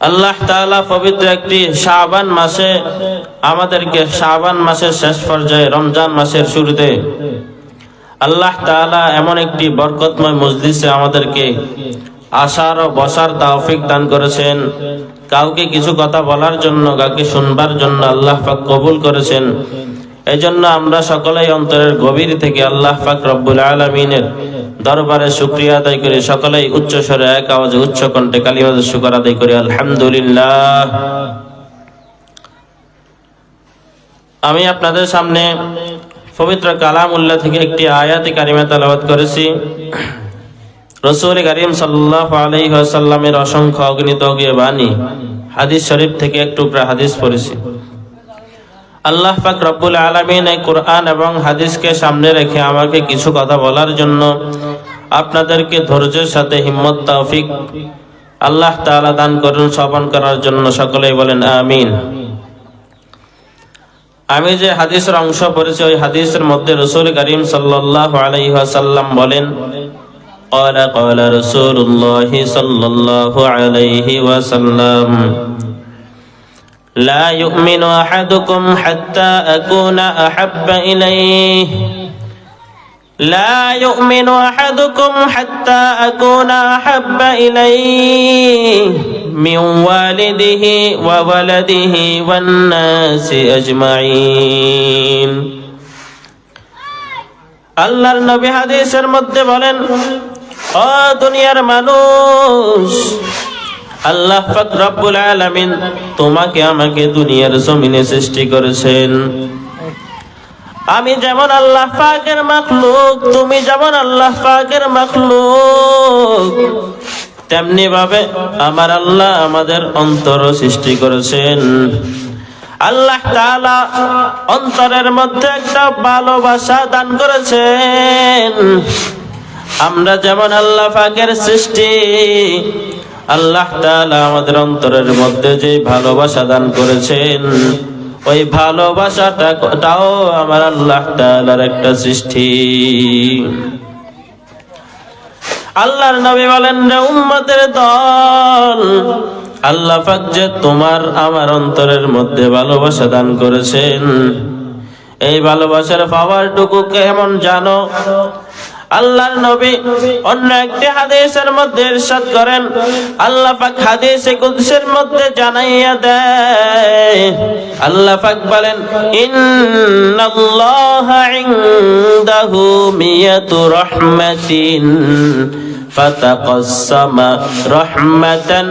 আল্লাহ তাআলা পবিত্র একটি শাবান মাসে আমাদেরকে শাবান মাসের শেষ পর্যায়ে রমজান মাসের শুরুতে আল্লাহ তাআলা এমন একটি বরকতময় মজলিসে আমাদেরকে আসার ও বসার তৌফিক দান করেছেন। কাউকে কিছু কথা বলার জন্য, কাউকে শুনবার জন্য আল্লাহ পাক কবুল করেছেন। এজন্য আমরা সকলেই অন্তরের গভীর থেকে আল্লাহ পাক রব্বুল আলামিনের দরবারে শুকরিয়া আদায় করি। সকলেই উচ্চ স্বরে এক আওয়াজে উচ্চ কণ্ঠে কালিমাতুশ শুকর আদায় করি, আলহামদুলিল্লাহ। আমি আপনাদের সামনে পবিত্র কালামুল্লাহ থেকে একটি আয়াতে কারিমা তেলাওয়াত করেছি। রাসূল করিম সাল্লাল্লাহু আলাইহি ওয়াসাল্লামের অসংখ্য অগণিত বাণী হাদিস শরীফ থেকে এক টুকরা হাদিস পড়েছি। আল্লাহ পাক রব্বুল আলামিন এই কুরআন এবং হাদিসকে সামনে রেখে আমাকে কিছু কথা বলার জন্য আপনাদেরকে ধৈর্যের সাথে হিম্মত তৌফিক আল্লাহ তাআলা দান করুন শ্রবণ করার জন্য। সকলেই বলেন আমিন। আমি যে হাদিসের অংশ পড়েছি ওই হাদিসের মধ্যে রাসূল করিম সাল্লাল্লাহু আলাইহি ওয়াসাল্লাম বলেন, قال رسول الله صلى الله عليه وسلم لا يؤمن أحدكم حتى أكون أحب إليه لا يؤمن أحدكم حتى أكون أحب إليه من والده وولده والناس أجمعين। আল্লাহর নবী হাদিসের মধ্যে বলেন, ও দুনিয়ার মানুষ, আল্লাহ পাক রব্বুল আলামিন তোমাকে আমাকে দুনিয়ার জমিনে সৃষ্টি করেছেন। আমি যেমন আল্লাহ পাকের মাখলুক, তুমি যেমন আল্লাহ পাকের মাখলুক, তেমনি ভাবে আমার আল্লাহ আমাদের অন্তর সৃষ্টি করেছেন। আল্লাহ তাআলা অন্তরের মধ্যে একটা ভালোবাসা দান করেছেন। আমরা যেমন আল্লাহ পাকের সৃষ্টি, আল্লাহ তাআলা আমাদের অন্তরের মধ্যে যে ভালোবাসা দান করেছেন, ওই ভালোবাসাটাও আমার আল্লাহ তাআলার একটা সৃষ্টি। আল্লাহর নবী বলেন, রে উম্মতের দল, আল্লাহ পাক যে তোমার আমার অন্তরের মধ্যে ভালোবাসা দান করেছেন, এই ভালোবাসার পাওয়ারটুকু কেমন জানো? আল্লাহর নবী অন্য একটি হাদিসের মধ্যে ইরশাদ করেন, আল্লাহ পাক হাদিসে কুদসির মধ্যে জানাইয়া দেয়, আল্লাহ পাক বলেন, ইন্নাল্লাহা ইনদাহু মিয়াতু রাহমাতিন ফাতাকাসসামা রাহমাতান